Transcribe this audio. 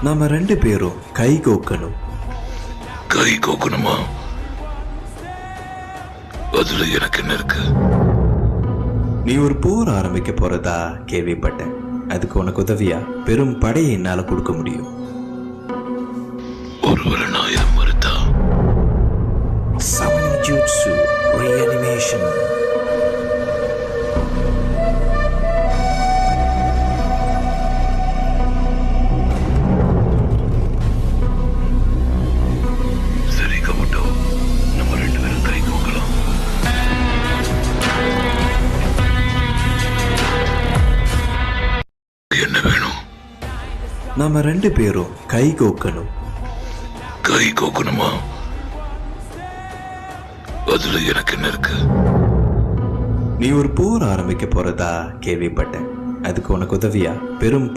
நாம 2 பேரும் கை கோக்கணும். கை கோக்கணுமா? அதுல எனக்கு என்ன இருக்கு? நீ ஒரு போர் ஆரம்பிக்க போறதா கேள்விப்பட்டேன். அதுக்கு உனக்கு உதவியா பெரும் படையை என்னால கொடுக்க முடியும். ஒருவேளை நான் இதை மறுத்தா? Summoning Jutsu Reanimation. சரி கபட்டோ, நம்ம 2 பேரும் கை கோக்கலாம். என்ன வேணும்? நாம 2 பேரும் கை கோக்கணும். கை கோக்கணுமா? அதுல எனக்கு என்ன இருக்கு? நீ ஒரு போர் ஆரம்பிக்க போறதா கேள்விப்பட்டேன். அதுக்கு உனக்கு உதவியா பெரும்